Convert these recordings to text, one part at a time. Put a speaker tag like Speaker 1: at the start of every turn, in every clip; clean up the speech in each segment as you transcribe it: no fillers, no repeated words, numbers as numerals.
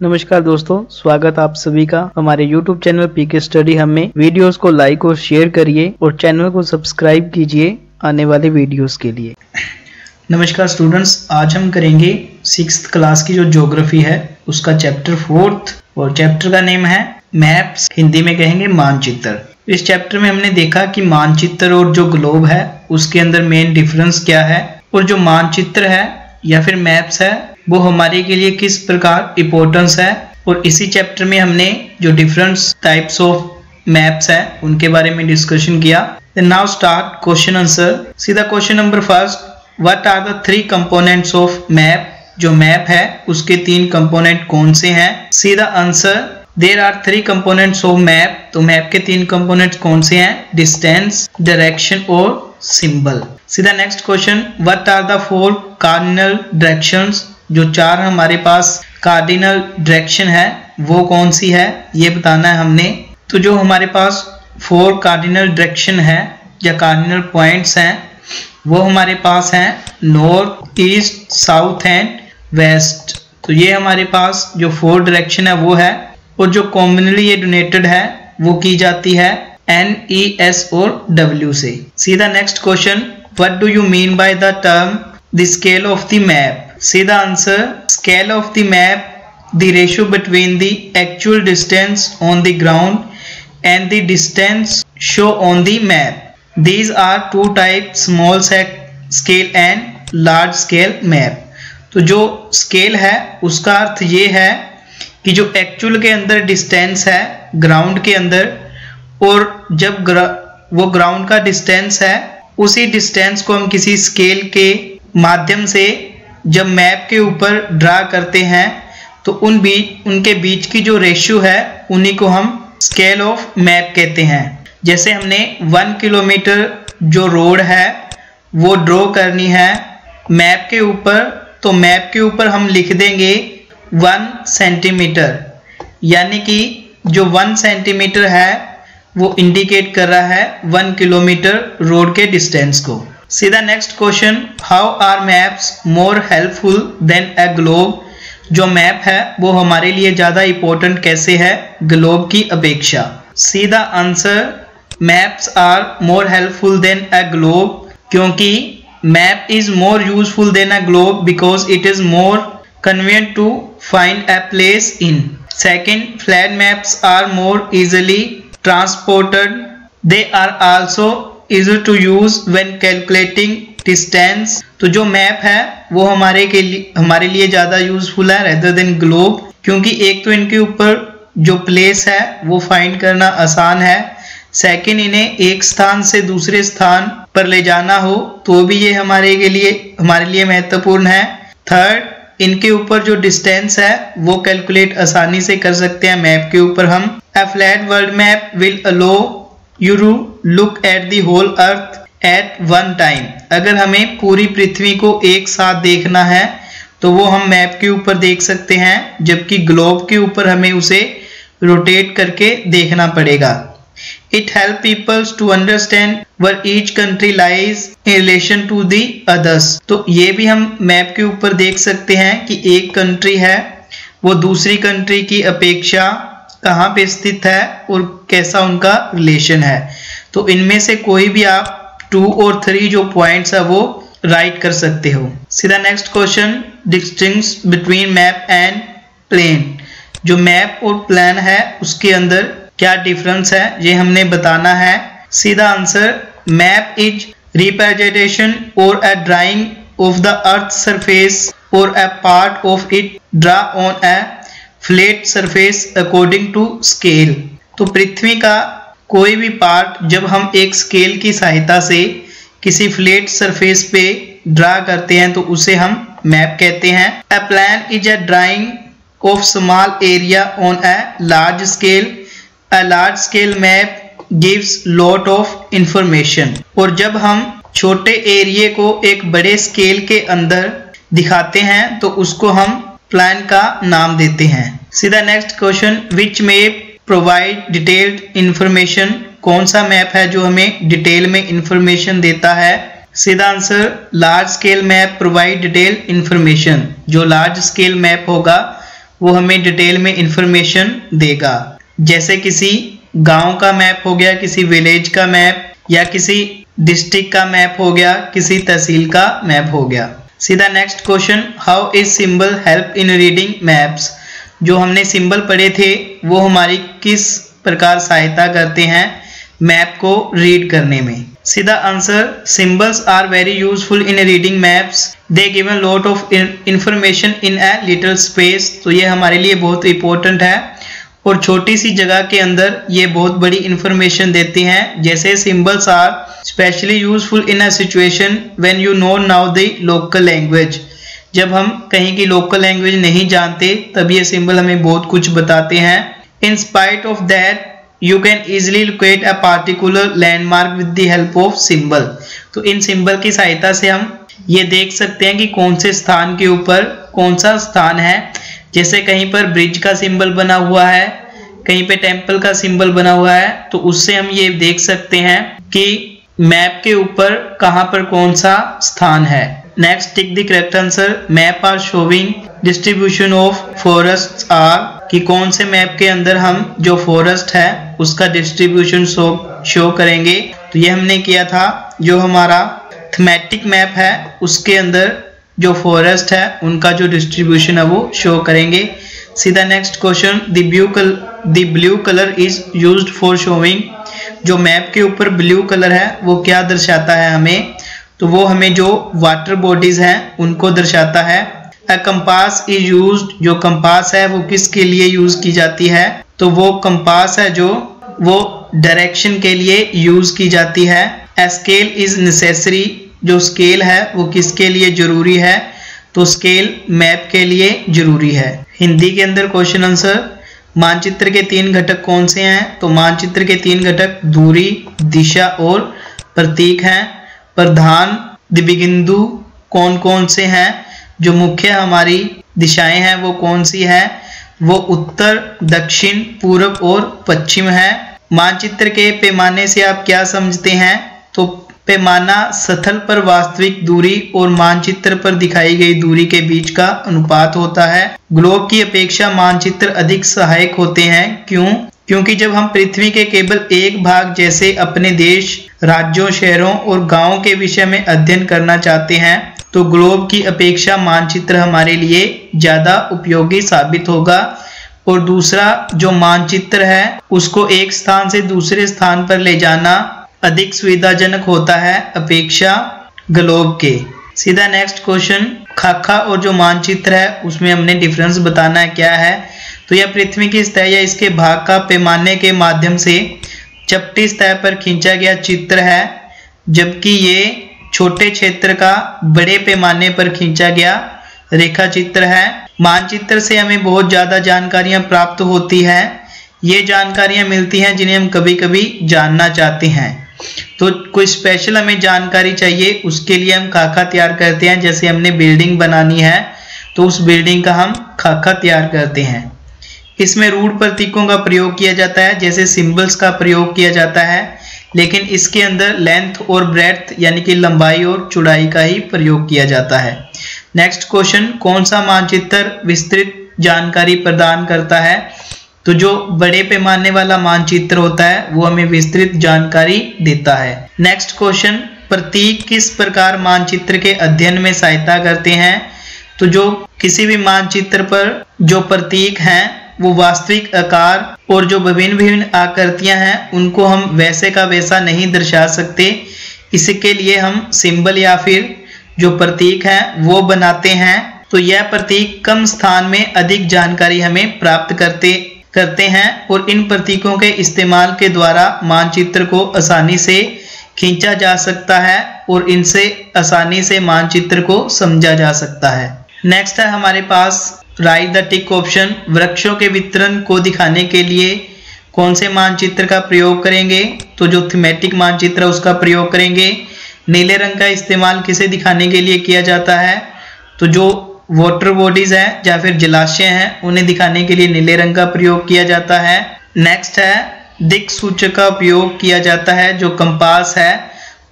Speaker 1: नमस्कार दोस्तों, स्वागत आप सभी का हमारे YouTube चैनल पीके स्टडी हम में। वीडियोस को लाइक और शेयर करिए और चैनल को सब्सक्राइब कीजिए आने वाले वीडियोस के लिए। नमस्कार स्टूडेंट्स, आज हम करेंगे 6th क्लास की जो ज्योग्राफी है उसका चैप्टर 4th और चैप्टर का नेम है मैप्स, हिंदी में कहेंगे मानचित्र। इस चैप्टर में हमने देखा कि मानचित्र और जो ग्लोब है उसके अंदर मेन डिफरेंस क्या है और जो मानचित्र है या फिर मैप्स है वो हमारे के लिए किस प्रकार इम्पोर्टेंस है, और इसी चैप्टर में हमने जो डिफरेंट टाइप्स ऑफ मैप्स है उनके बारे में डिस्कशन किया। Now start question answer. सीधा question number first, what are the 3 components of map. जो मैप है उसके 3 कंपोनेंट कौन से हैं। सीधा answer, there are 3 components of map. तो मैप के 3 कंपोनेंट्स कौन से हैं, डिस्टेंस, डायरेक्शन और सिंबल। सीधा next question, what are the 4 cardinal directions. जो 4 हमारे पास कार्डिनल डायरेक्शन है वो कौन सी है ये बताना है हमने। तो जो हमारे पास 4 कार्डिनल डायरेक्शन है या कार्डिनल पॉइंट्स हैं वो हमारे पास हैं north, east, south and west. तो ये हमारे पास जो 4 डायरेक्शन है वो है, और जो कॉमनली ये डोनेटेड है वो की जाती है N, E, S और W से। सीधा next question, what do you mean by the term the scale of the map. सीधा answer, scale of the map, the ratio between the actual distance on the ground and the distance show on the map. These are 2 type, small scale and large scale map. तो जो scale है उसका अर्थ ये है कि जो actual के अंदर डिस्टेंस है ग्राउंड के अंदर, और जब वो ग्राउंड का डिस्टेंस है उसी डिस्टेंस को हम किसी स्केल के माध्यम से जब मैप के ऊपर ड्रा करते हैं तो उनके बीच की जो रेशियो है उन्हीं को हम स्केल ऑफ मैप कहते हैं। जैसे हमने 1 किलोमीटर जो रोड है वो ड्रॉ करनी है मैप के ऊपर, तो मैप के ऊपर हम लिख देंगे 1 सेंटीमीटर, यानी कि जो 1 सेंटीमीटर है वो इंडिकेट कर रहा है 1 किलोमीटर रोड के डिस्टेंस को। सीधा next question, how are maps more helpful than a globe. जो मैप है वो हमारे लिए ज़्यादा इम्पोर्टेंट कैसे है ग्लोब की अपेक्षा। सीधा answer, maps are more helpful than a globe, क्योंकि map is more useful than a globe because it is more convenient to find a place in. Second, flat maps are more easily transported, they are also easy to use when calculating distance। तो जो map है वो हमारे लिए ज़्यादा useful है rather than globe, क्योंकि एक तो इनके ऊपर जो प्लेस है वो फाइंड करना आसान है, सेकंड इन्हें एक स्थान से दूसरे स्थान पर ले जाना हो तो भी ये हमारे लिए महत्वपूर्ण है। थर्ड, इनके ऊपर जो डिस्टेंस है वो कैलकुलेट आसानी से कर सकते हैं मैप के ऊपर हम। A flat world map will allow you to look at the whole earth at one time। अगर हमें पूरी पृथ्वी को एक साथ देखना है तो वो हम मैप के ऊपर देख सकते हैं, जबकि ग्लोब के ऊपर हमें उसे रोटेट करके देखना पड़ेगा। It helps people to understand where each country lies in relation to the others। तो ये भी हम मैप के ऊपर देख सकते हैं कि एक कंट्री है वो दूसरी कंट्री की अपेक्षा कहाँ पे स्थित है और कैसा उनका रिलेशन है। तो इनमें से कोई भी आप 2 और 3 जो पॉइंट्स है वो राइट कर सकते हो। सीधा next question, distinguish between map and plane. जो मैप और प्लान है उसके अंदर क्या डिफरेंस है ये हमने बताना है। सीधा answer, map is representation or a drawing of the earth surface or a part of it draw on a flat surface according to scale. तो पृथ्वी का कोई भी पार्ट जब हम एक स्केल की सहायता से किसी फ्लैट सरफेस पे ड्रा करते हैं तो उसे हम मैप कहते हैं। A plan is a drawing of small area on a large scale. A large scale map gives lot of information. और जब हम छोटे एरिया को एक बड़े स्केल के अंदर दिखाते हैं तो उसको हम प्लान का नाम देते हैं। सीधा नेक्स्ट क्वेश्चन, विच मैप प्रोवाइड डिटेल्ड इंफॉर्मेशन। कौन सा मैप है जो हमें डिटेल में इंफॉर्मेशन देता है। सीधा answer, large scale map provide detail information. जो लार्ज स्केल मैप होगा वो हमें डिटेल में इंफॉर्मेशन देगा। जैसे किसी गांव का मैप हो गया, किसी विलेज का मैप, या किसी डिस्ट्रिक्ट का मैप हो गया, किसी तहसील का मैप हो गया। सीधा next question, how is symbol help in reading maps. जो हमने सिंबल पढ़े थे वो हमारी किस प्रकार सहायता करते हैं मैप को रीड करने में। सीधा answer, symbols are very useful in reading maps, they give a lot of information in a little space. तो ये हमारे लिए बहुत इंपॉर्टेंट है और छोटी सी जगह के अंदर ये बहुत बड़ी इंफॉर्मेशन देती हैं। जैसे symbols are specially useful in a situation when you know now the local language. जब हम कहीं की लोकल लैंग्वेज नहीं जानते तब ये सिंबल हमें बहुत कुछ बताते हैं। In spite of that you can easily locate a particular landmark with the help of symbol. तो इन सिंबल की सहायता से हम ये देख सकते हैं कि कौन से स्थान के ऊपर कौन सा स्थान है। जैसे कहीं पर ब्रिज का सिंबल बना हुआ है, कहीं पे टेम्पल का सिंबल बना हुआ है, तो उससे हम ये देख सकते हैं कि मैप के ऊपर कहाँ पर कौन सा स्थान है। Next, tick the correct answer, map are showing distribution of forest are, कि कौन से मैप के अंदर हम जो फॉरेस्ट है उसका डिस्ट्रीब्यूशन शो करेंगे। तो ये हमने किया था, जो हमारा थीमेटिक मैप है उसके अंदर जो फॉरेस्ट है उनका जो डिस्ट्रीब्यूशन है वो शो करेंगे। सीधा next question, the blue colour is used for showing. जो मैप के ऊपर ब्लू कलर है वो क्या दर्शाता है हमें, तो वो हमें जो वाटर बॉडीज हैं उनको दर्शाता है। अ कंपास इज यूज्ड, जो कंपास है वो किसके लिए यूज की जाती है, तो वो कंपास है जो वो डायरेक्शन के लिए यूज की जाती है। अ स्केल इज नेसेसरी, जो स्केल है वो किसके लिए जरूरी है, तो स्केल मैप के लिए जरूरी है। हिंदी के अंदर क्वेश्चन आंसर, मानचित्र के 3 घटक कौन से हैं, तो मानचित्र के 3 घटक दूरी, दिशा और प्रतीक हैं। प्रधान द्विबिंदु कौन कौन से हैं, जो मुख्य हमारी दिशाएं हैं वो कौन सी है, वो उत्तर, दक्षिण, पूर्व और पश्चिम है। मानचित्र के पैमाने से आप क्या समझते हैं, तो पैमाना स्थल पर वास्तविक दूरी और मानचित्र पर दिखाई गई दूरी के बीच का अनुपात होता है। ग्लोब की अपेक्षा मानचित्र अधिक सहायक होते हैं, क्यों, क्योंकि जब हम पृथ्वी के केवल एक भाग जैसे अपने देश, राज्यों, शहरों और गांवों के विषय में अध्ययन करना चाहते हैं तो ग्लोब की अपेक्षा मानचित्र हमारे लिए ज्यादा उपयोगी साबित होगा। और दूसरा, जो मानचित्र है उसको एक स्थान से दूसरे स्थान पर ले जाना अधिक सुविधाजनक होता है अपेक्षा ग्लोब के। सीधा नेक्स्ट क्वेश्चन, खाका और जो मानचित्र है उसमें हमने डिफरेंस बताना है क्या है, तो यह पृथ्वी की सतह या इसके भाग का पैमाने के माध्यम से चपटी सतह पर खींचा गया चित्र है, जबकि ये छोटे क्षेत्र का बड़े पैमाने पर खींचा गया रेखा चित्र है। मानचित्र से हमें बहुत ज्यादा जानकारियां प्राप्त होती हैं। ये जानकारियां मिलती हैं जिन्हें हम कभी कभी जानना चाहते हैं। तो कोई स्पेशल हमें जानकारी चाहिए उसके लिए हम खाका तैयार करते हैं। जैसे हमने बिल्डिंग बनानी है तो उस बिल्डिंग का हम खाका तैयार करते हैं। इसमें रूढ़ प्रतीकों का प्रयोग किया जाता है, जैसे सिंबल्स का प्रयोग किया जाता है, लेकिन इसके अंदर लेंथ और ब्रेड्थ यानी कि लंबाई और चौड़ाई का ही प्रयोग किया जाता है। नेक्स्ट क्वेश्चन, कौन सा मानचित्र विस्तृत जानकारी प्रदान करता है, तो जो बड़े पैमाने वाला मानचित्र होता है वो हमें विस्तृत जानकारी देता है। नेक्स्ट क्वेश्चन, प्रतीक किस प्रकार मानचित्र के अध्ययन में सहायता करते हैं, तो जो किसी भी मानचित्र पर जो प्रतीक हैं वो वास्तविक आकार और जो विभिन्न आकृतियां हैं उनको हम वैसे का वैसा नहीं दर्शा सकते। इसके लिए हम सिंबल या फिर जो प्रतीक है वो बनाते हैं। तो यह प्रतीक कम स्थान में अधिक जानकारी हमें प्राप्त करते हैं और इन प्रतीकों के इस्तेमाल के द्वारा मानचित्र को आसानी से खींचा जा सकता है और इनसे आसानी से मानचित्र को समझा जा सकता है। नेक्स्ट है हमारे पास राइट द टिक ऑप्शन। वृक्षों के वितरण को दिखाने के लिए कौन से मानचित्र का प्रयोग करेंगे, तो जो थीमेटिक मानचित्र है उसका प्रयोग करेंगे। नीले रंग का इस्तेमाल किसे दिखाने के लिए किया जाता है, तो जो वाटर बॉडीज है या फिर जलाशय हैं उन्हें दिखाने के लिए नीले रंग का प्रयोग किया जाता है। नेक्स्ट है दिक् सूचक का उपयोग किया जाता है। जो कंपास है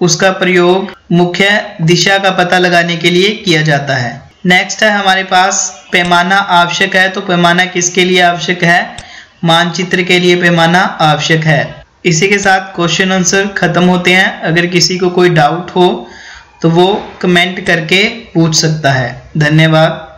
Speaker 1: उसका प्रयोग मुख्य दिशा का पता लगाने के लिए किया जाता है। नेक्स्ट है हमारे पास पैमाना आवश्यक है, तो पैमाना किसके लिए आवश्यक है? मानचित्र के लिए पैमाना आवश्यक है। इसी के साथ क्वेश्चन आंसर खत्म होते हैं। अगर किसी को कोई डाउट हो तो वो कमेंट करके पूछ सकता है। धन्यवाद।